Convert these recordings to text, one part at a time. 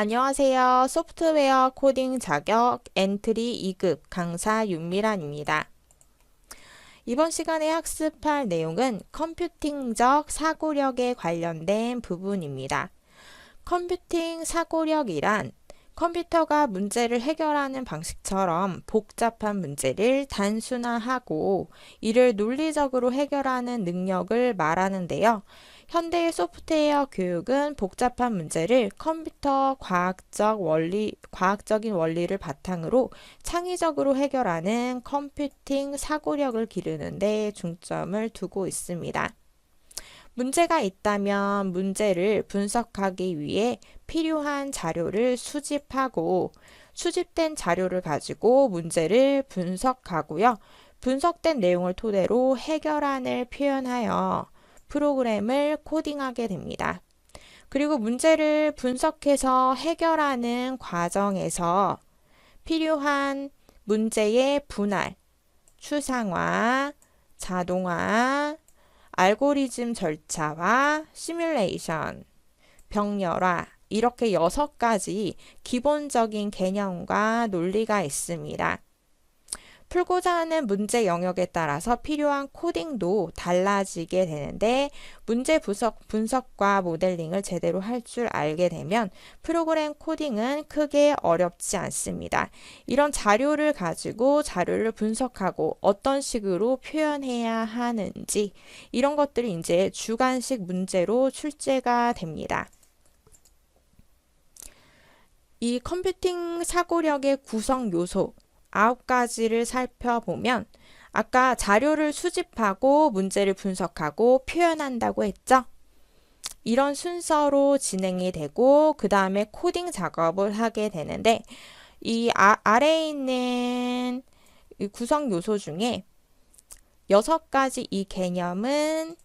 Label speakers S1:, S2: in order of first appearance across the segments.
S1: 안녕하세요. 소프트웨어 코딩 자격 엔트리 2급 강사 윤미란입니다. 이번 시간에 학습할 내용은 컴퓨팅적 사고력에 관련된 부분입니다. 컴퓨팅 사고력이란 컴퓨터가 문제를 해결하는 방식처럼 복잡한 문제를 단순화하고 이를 논리적으로 해결하는 능력을 말하는데요. 현대의 소프트웨어 교육은 복잡한 문제를 컴퓨터 과학적인 원리를 바탕으로 창의적으로 해결하는 컴퓨팅 사고력을 기르는 데 중점을 두고 있습니다. 문제가 있다면 문제를 분석하기 위해 필요한 자료를 수집하고 수집된 자료를 가지고 문제를 분석하고요. 분석된 내용을 토대로 해결안을 표현하여 프로그램을 코딩하게 됩니다. 그리고 문제를 분석해서 해결하는 과정에서 필요한 문제의 분할, 추상화, 자동화, 알고리즘 절차와 시뮬레이션, 병렬화 이렇게 6가지 기본적인 개념과 논리가 있습니다. 풀고자 하는 문제 영역에 따라서 필요한 코딩도 달라지게 되는데 문제 분석과 모델링을 제대로 할 줄 알게 되면 프로그램 코딩은 크게 어렵지 않습니다. 이런 자료를 가지고 자료를 분석하고 어떤 식으로 표현해야 하는지 이런 것들이 이제 주관식 문제로 출제가 됩니다. 이 컴퓨팅 사고력의 구성 요소 9가지를 살펴보면 아까 자료를 수집하고 문제를 분석하고 표현한다고 했죠? 이런 순서로 진행이 되고 그 다음에 코딩 작업을 하게 되는데 이 아래에 있는 이 구성 요소 중에 6가지 이 개념은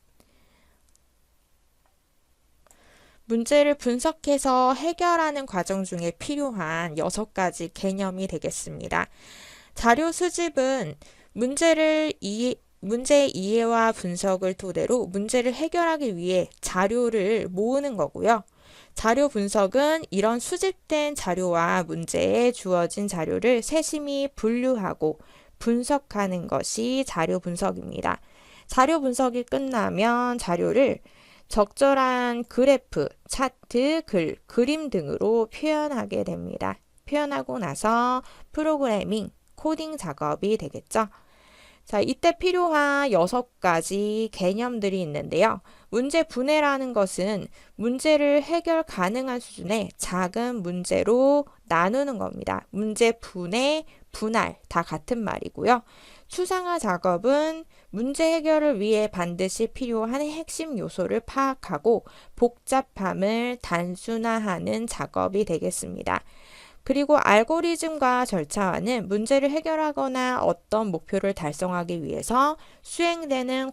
S1: 문제를 분석해서 해결하는 과정 중에 필요한 6가지 개념이 되겠습니다. 자료 수집은 문제의 이해와 분석을 토대로 문제를 해결하기 위해 자료를 모으는 거고요. 자료 분석은 이런 수집된 자료와 문제에 주어진 자료를 세심히 분류하고 분석하는 것이 자료 분석입니다. 자료 분석이 끝나면 자료를 적절한 그래프, 차트, 글, 그림 등으로 표현하게 됩니다. 표현하고 나서 프로그래밍, 코딩 작업이 되겠죠. 자, 이때 필요한 6가지 개념들이 있는데요. 문제 분해라는 것은 문제를 해결 가능한 수준의 작은 문제로 나누는 겁니다. 문제 분해, 분할 다 같은 말이고요. 추상화 작업은 문제 해결을 위해 반드시 필요한 핵심 요소를 파악하고 복잡함을 단순화하는 작업이 되겠습니다. 그리고 알고리즘과 절차화는 문제를 해결하거나 어떤 목표를 달성하기 위해서 수행되는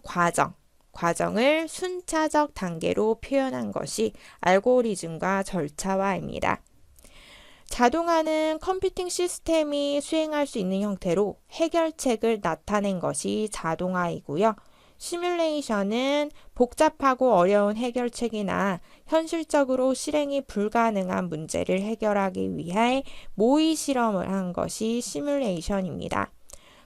S1: 과정을 순차적 단계로 표현한 것이 알고리즘과 절차화입니다. 자동화는 컴퓨팅 시스템이 수행할 수 있는 형태로 해결책을 나타낸 것이 자동화이고요. 시뮬레이션은 복잡하고 어려운 해결책이나 현실적으로 실행이 불가능한 문제를 해결하기 위해 모의 실험을 한 것이 시뮬레이션입니다.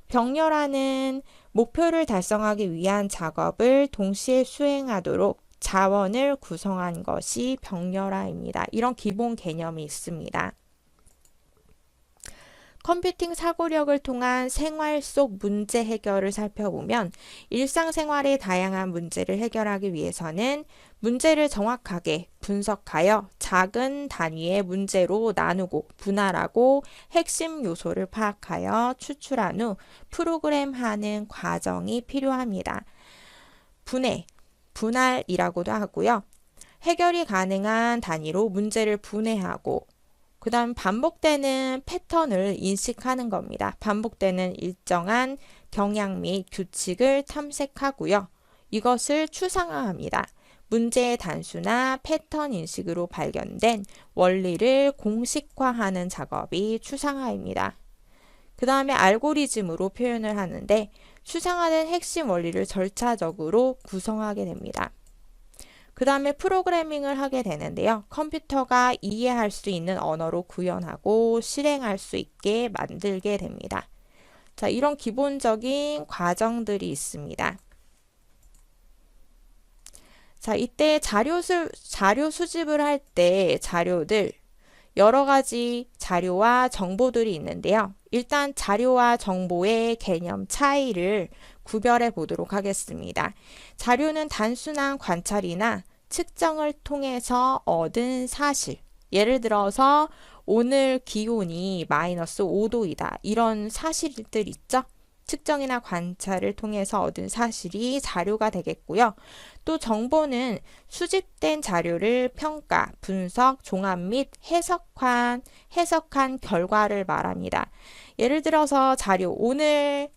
S1: 병렬화는 목표를 달성하기 위한 작업을 동시에 수행하도록 자원을 구성한 것이 병렬화입니다. 이런 기본 개념이 있습니다. 컴퓨팅 사고력을 통한 생활 속 문제 해결을 살펴보면 일상생활의 다양한 문제를 해결하기 위해서는 문제를 정확하게 분석하여 작은 단위의 문제로 나누고 분할하고 핵심 요소를 파악하여 추출한 후 프로그램하는 과정이 필요합니다. 분해, 분할이라고도 하고요. 해결이 가능한 단위로 문제를 분해하고 그 다음 반복되는 패턴을 인식하는 겁니다. 반복되는 일정한 경향 및 규칙을 탐색하고요. 이것을 추상화합니다. 문제의 단수나 패턴 인식으로 발견된 원리를 공식화하는 작업이 추상화입니다. 그 다음에 알고리즘으로 표현을 하는데 추상화된 핵심 원리를 절차적으로 구성하게 됩니다. 그 다음에 프로그래밍을 하게 되는데요. 컴퓨터가 이해할 수 있는 언어로 구현하고 실행할 수 있게 만들게 됩니다. 자, 이런 기본적인 과정들이 있습니다. 자, 이때 자료 수집을 할 때 자료들 여러 가지 자료와 정보들이 있는데요. 일단 자료와 정보의 개념 차이를 구별해 보도록 하겠습니다. 자료는 단순한 관찰이나 측정을 통해서 얻은 사실. 예를 들어서 오늘 기온이 마이너스 5도이다. 이런 사실들 있죠? 측정이나 관찰을 통해서 얻은 사실이 자료가 되겠고요. 또 정보는 수집된 자료를 평가, 분석, 종합 및 해석한 결과를 말합니다. 예를 들어서 자료 오늘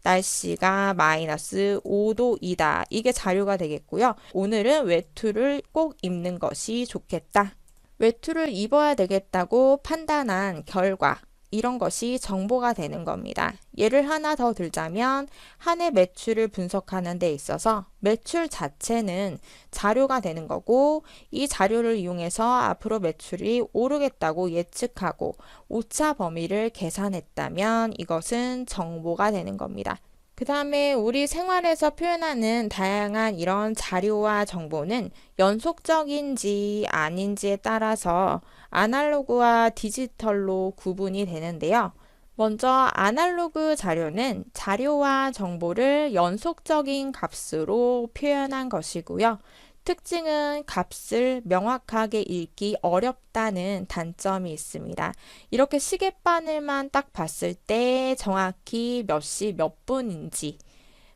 S1: 날씨가 마이너스 5도이다. 이게 자료가 되겠고요. 오늘은 외투를 꼭 입는 것이 좋겠다. 외투를 입어야 되겠다고 판단한 결과. 이런 것이 정보가 되는 겁니다. 예를 하나 더 들자면 한 해 매출을 분석하는 데 있어서 매출 자체는 자료가 되는 거고 이 자료를 이용해서 앞으로 매출이 오르겠다고 예측하고 오차 범위를 계산했다면 이것은 정보가 되는 겁니다. 그 다음에 우리 생활에서 표현하는 다양한 이런 자료와 정보는 연속적인지 아닌지에 따라서 아날로그와 디지털로 구분이 되는데요. 먼저 아날로그 자료는 자료와 정보를 연속적인 값으로 표현한 것이고요. 특징은 값을 명확하게 읽기 어렵다는 단점이 있습니다. 이렇게 시계바늘만 딱 봤을 때 정확히 몇 시 몇 분인지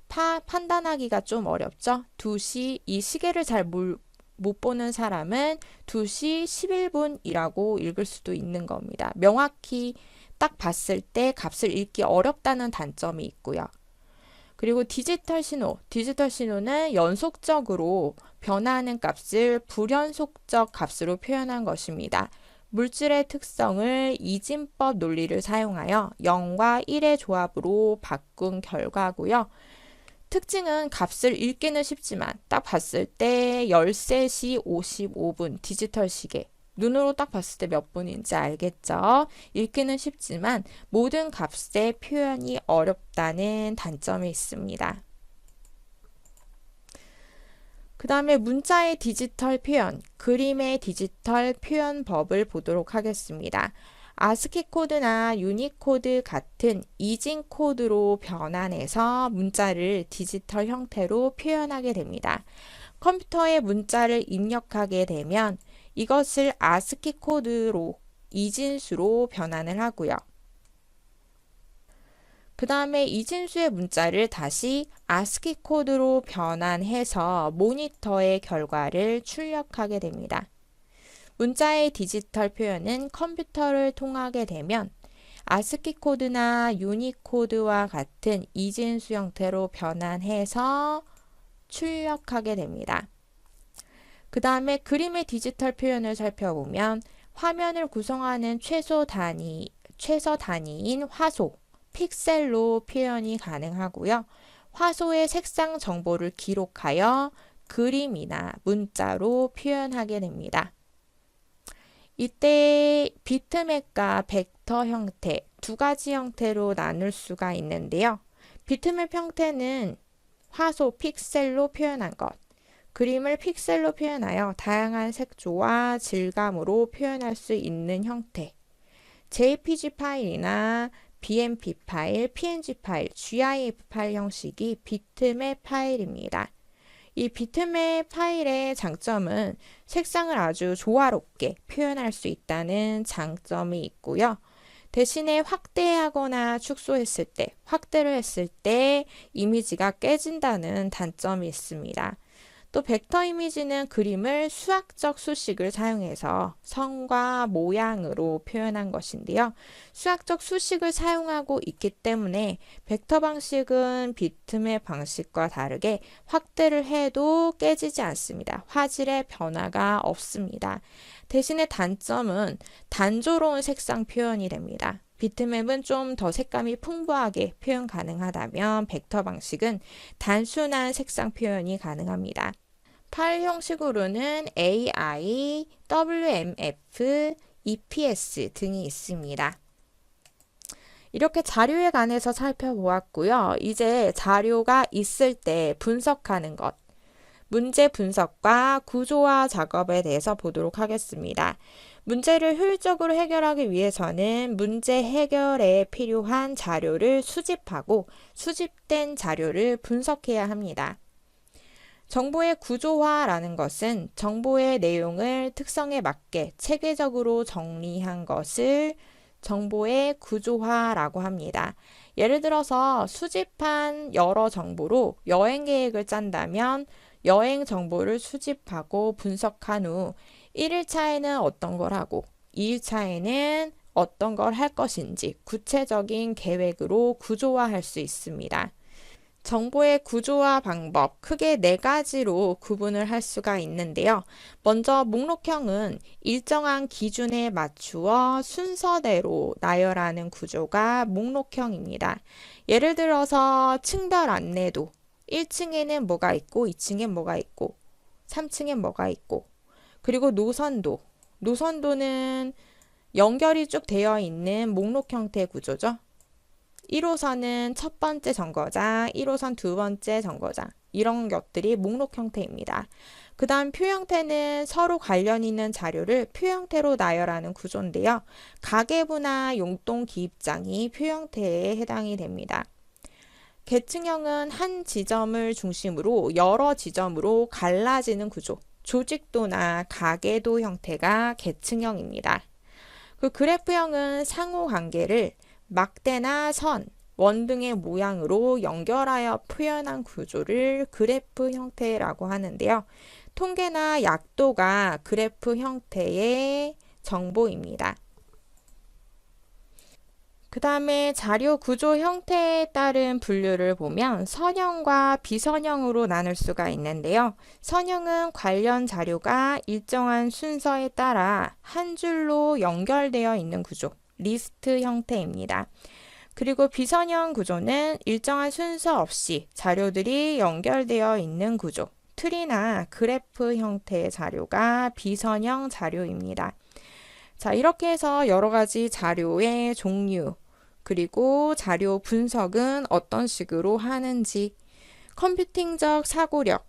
S1: 판단하기가 좀 어렵죠. 2시, 이 시계를 잘 못 보는 사람은 2시 11분이라고 읽을 수도 있는 겁니다. 명확히 딱 봤을 때 값을 읽기 어렵다는 단점이 있고요. 그리고 디지털 신호는 연속적으로 변화하는 값을 불연속적 값으로 표현한 것입니다. 물질의 특성을 이진법 논리를 사용하여 0과 1의 조합으로 바꾼 결과고요. 특징은 값을 읽기는 쉽지만 딱 봤을 때 13시 55분 디지털 시계 눈으로 딱 봤을 때 몇 분인지 알겠죠? 읽기는 쉽지만 모든 값의 표현이 어렵다는 단점이 있습니다. 그 다음에 문자의 디지털 표현, 그림의 디지털 표현법을 보도록 하겠습니다. 아스키 코드나 유니코드 같은 이진 코드로 변환해서 문자를 디지털 형태로 표현하게 됩니다. 컴퓨터에 문자를 입력하게 되면 이것을 아스키 코드로 이진수로 변환을 하고요. 그 다음에 이진수의 문자를 다시 아스키 코드로 변환해서 모니터의 결과를 출력하게 됩니다. 문자의 디지털 표현은 컴퓨터를 통하게 되면 아스키 코드나 유니코드와 같은 이진수 형태로 변환해서 출력하게 됩니다. 그 다음에 그림의 디지털 표현을 살펴보면 화면을 구성하는 최소 단위인 화소, 픽셀로 표현이 가능하고요. 화소의 색상 정보를 기록하여 그림이나 문자로 표현하게 됩니다. 이때 비트맵과 벡터 형태 두 가지 형태로 나눌 수가 있는데요. 비트맵 형태는 화소 픽셀로 표현한 것, 그림을 픽셀로 표현하여 다양한 색조와 질감으로 표현할 수 있는 형태, JPG 파일이나 BMP 파일, PNG 파일, GIF 파일 형식이 비트맵 파일입니다. 이 비트맵 파일의 장점은 색상을 아주 조화롭게 표현할 수 있다는 장점이 있고요. 대신에 확대하거나 축소했을 때, 확대를 했을 때 이미지가 깨진다는 단점이 있습니다. 또 벡터 이미지는 그림을 수학적 수식을 사용해서 선과 모양으로 표현한 것인데요. 수학적 수식을 사용하고 있기 때문에 벡터 방식은 비트맵 방식과 다르게 확대를 해도 깨지지 않습니다. 화질의 변화가 없습니다. 대신에 단점은 단조로운 색상 표현이 됩니다. 비트맵은 좀 더 색감이 풍부하게 표현 가능하다면 벡터 방식은 단순한 색상 표현이 가능합니다. 파일 형식으로는 AI, WMF, EPS 등이 있습니다. 이렇게 자료에 관해서 살펴보았고요. 이제 자료가 있을 때 분석하는 것, 문제 분석과 구조화 작업에 대해서 보도록 하겠습니다. 문제를 효율적으로 해결하기 위해서는 문제 해결에 필요한 자료를 수집하고 수집된 자료를 분석해야 합니다. 정보의 구조화라는 것은 정보의 내용을 특성에 맞게 체계적으로 정리한 것을 정보의 구조화라고 합니다. 예를 들어서 수집한 여러 정보로 여행 계획을 짠다면 여행 정보를 수집하고 분석한 후 1일차에는 어떤 걸 하고 2일차에는 어떤 걸 할 것인지 구체적인 계획으로 구조화할 수 있습니다. 정보의 구조화 방법 크게 4가지로 구분을 할 수가 있는데요. 먼저 목록형은 일정한 기준에 맞추어 순서대로 나열하는 구조가 목록형입니다. 예를 들어서 층별 안내도 1층에는 뭐가 있고 2층엔 뭐가 있고 3층엔 뭐가 있고 그리고 노선도는 연결이 쭉 되어 있는 목록 형태 구조죠. 1호선은 첫 번째 정거장, 1호선 두 번째 정거장 이런 것들이 목록 형태입니다. 그 다음 표 형태는 서로 관련 있는 자료를 표 형태로 나열하는 구조인데요. 가계부나 용돈 기입장이 표 형태에 해당이 됩니다. 계층형은 한 지점을 중심으로 여러 지점으로 갈라지는 구조, 조직도나 가계도 형태가 계층형입니다. 그 그래프형은 상호관계를 막대나 선, 원 등의 모양으로 연결하여 표현한 구조를 그래프 형태라고 하는데요. 통계나 약도가 그래프 형태의 정보입니다. 그 다음에 자료 구조 형태에 따른 분류를 보면 선형과 비선형으로 나눌 수가 있는데요. 선형은 관련 자료가 일정한 순서에 따라 한 줄로 연결되어 있는 구조, 리스트 형태입니다. 그리고 비선형 구조는 일정한 순서 없이 자료들이 연결되어 있는 구조, 트리나 그래프 형태의 자료가 비선형 자료입니다. 자, 이렇게 해서 여러 가지 자료의 종류, 그리고 자료 분석은 어떤 식으로 하는지, 컴퓨팅적 사고력,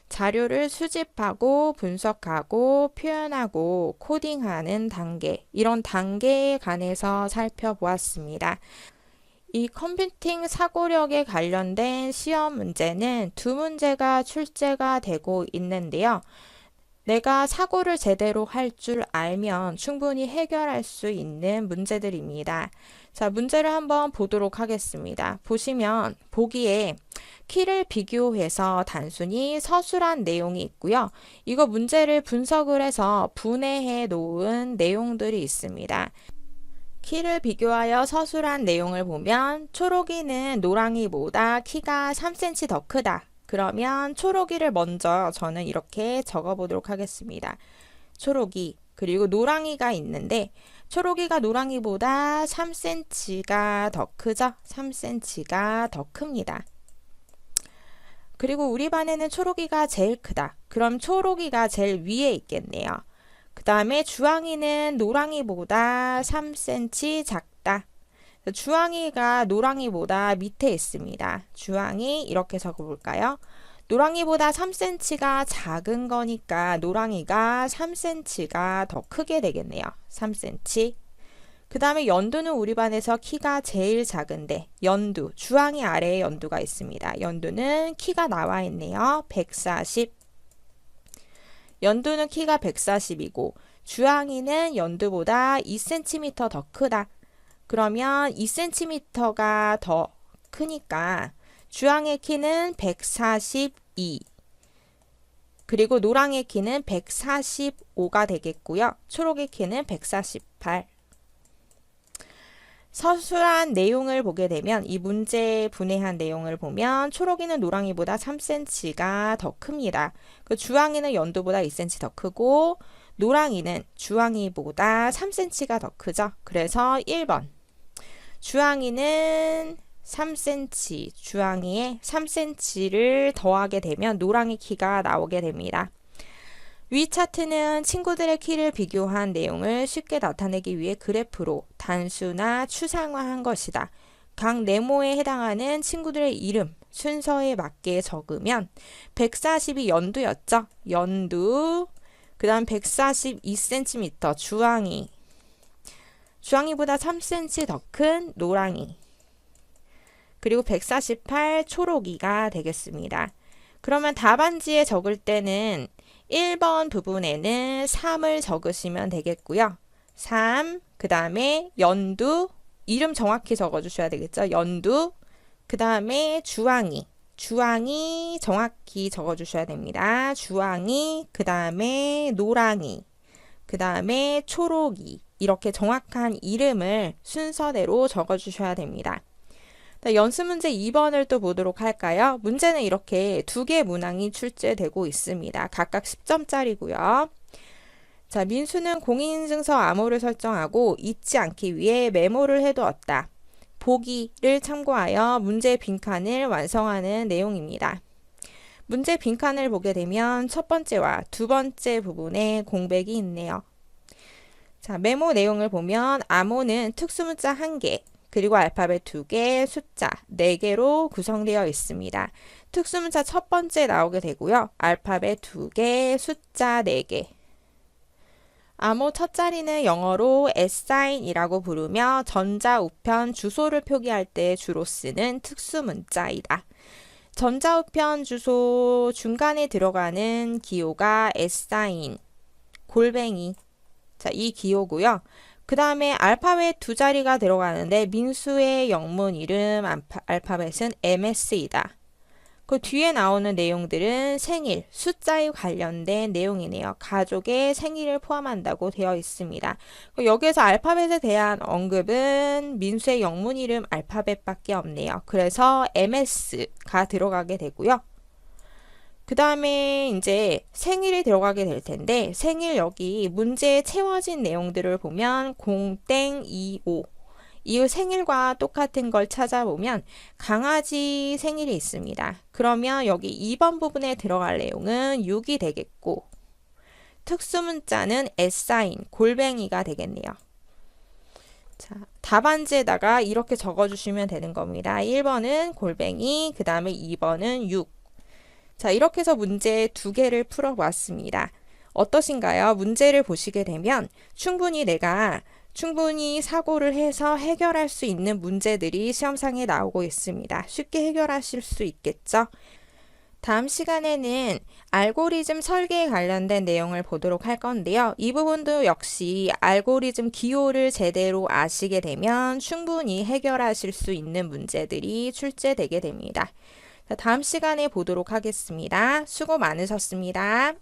S1: 자료를 수집하고 분석하고 표현하고 코딩하는 단계, 이런 단계에 관해서 살펴보았습니다. 이 컴퓨팅 사고력에 관련된 시험 문제는 2문제가 출제가 되고 있는데요. 내가 사고를 제대로 할 줄 알면 충분히 해결할 수 있는 문제들입니다. 자, 문제를 한번 보도록 하겠습니다. 보시면 보기에 키를 비교해서 단순히 서술한 내용이 있고요. 이거 문제를 분석을 해서 분해해 놓은 내용들이 있습니다. 키를 비교하여 서술한 내용을 보면 초록이는 노랑이보다 키가 3cm 더 크다. 그러면 초록이를 먼저 저는 이렇게 적어 보도록 하겠습니다. 초록이 그리고 노랑이가 있는데 초록이가 노랑이보다 3cm가 더 크죠? 3cm가 더 큽니다. 그리고 우리 반에는 초록이가 제일 크다. 그럼 초록이가 제일 위에 있겠네요. 그 다음에 주황이는 노랑이보다 3cm 작다. 주황이가 노랑이보다 밑에 있습니다. 주황이 이렇게 적어볼까요? 노랑이보다 3cm가 작은 거니까 노랑이가 3cm가 더 크게 되겠네요. 3cm. 그 다음에 연두는 우리 반에서 키가 제일 작은데 연두, 주황이 아래에 연두가 있습니다. 연두는 키가 나와 있네요. 140. 연두는 키가 140이고 주황이는 연두보다 2cm 더 크다. 그러면 2cm가 더 크니까 주황의 키는 142 그리고 노랑의 키는 145가 되겠고요. 초록의 키는 148. 서술한 내용을 보게 되면 이 문제 분해한 내용을 보면 초록이는 노랑이보다 3cm가 더 큽니다. 그 주황이는 연두보다 2cm 더 크고 노랑이는 주황이보다 3cm가 더 크죠. 그래서 1번 주황이는 3cm, 주황이에 3cm를 더하게 되면 노랑이 키가 나오게 됩니다. 위 차트는 친구들의 키를 비교한 내용을 쉽게 나타내기 위해 그래프로 단수나 추상화한 것이다. 각 네모에 해당하는 친구들의 이름, 순서에 맞게 적으면 140이 연두였죠. 연두, 그 다음 142cm 주황이, 주황이보다 3cm 더 큰 노랑이, 그리고 148 초록이가 되겠습니다. 그러면 답안지에 적을 때는 1번 부분에는 3을 적으시면 되겠고요. 3, 그 다음에 연두, 이름 정확히 적어주셔야 되겠죠. 연두, 그 다음에 주황이, 주황이 정확히 적어주셔야 됩니다. 주황이, 그 다음에 노랑이, 그 다음에 초록이, 이렇게 정확한 이름을 순서대로 적어주셔야 됩니다. 연습 문제 2번을 또 보도록 할까요? 문제는 이렇게 두 개 문항이 출제되고 있습니다. 각각 10점짜리고요. 자, 민수는 공인인증서 암호를 설정하고 잊지 않기 위해 메모를 해두었다. 보기를 참고하여 문제 빈칸을 완성하는 내용입니다. 문제 빈칸을 보게 되면 첫 번째와 두 번째 부분에 공백이 있네요. 자, 메모 내용을 보면 암호는 특수문자 1개, 그리고 알파벳 2개, 숫자 4개로 구성되어 있습니다. 특수문자 첫 번째 나오게 되고요. 알파벳 2개, 숫자 4개. 암호 첫 자리는 영어로 sign이라고 부르며 전자우편 주소를 표기할 때 주로 쓰는 특수문자이다. 전자우편 주소 중간에 들어가는 기호가 sign, 골뱅이. 자, 이 기호고요. 그 다음에 알파벳 두 자리가 들어가는데 민수의 영문 이름 알파벳은 MS이다. 그 뒤에 나오는 내용들은 생일, 숫자에 관련된 내용이네요. 가족의 생일을 포함한다고 되어 있습니다. 여기에서 알파벳에 대한 언급은 민수의 영문 이름 알파벳밖에 없네요. 그래서 MS가 들어가게 되고요. 그 다음에 이제 생일이 들어가게 될 텐데 생일 여기 문제에 채워진 내용들을 보면 0땡25 이 생일과 똑같은 걸 찾아보면 강아지 생일이 있습니다. 그러면 여기 2번 부분에 들어갈 내용은 6이 되겠고 특수문자는 sign, 골뱅이가 되겠네요. 자, 답안지에다가 이렇게 적어주시면 되는 겁니다. 1번은 골뱅이, 그 다음에 2번은 6. 자, 이렇게 해서 문제 2개를 풀어보았습니다. 어떠신가요? 문제를 보시게 되면 충분히 사고를 해서 해결할 수 있는 문제들이 시험상에 나오고 있습니다. 쉽게 해결하실 수 있겠죠? 다음 시간에는 알고리즘 설계에 관련된 내용을 보도록 할 건데요. 이 부분도 역시 알고리즘 기호를 제대로 아시게 되면 충분히 해결하실 수 있는 문제들이 출제되게 됩니다. 다음 시간에 보도록 하겠습니다. 수고 많으셨습니다.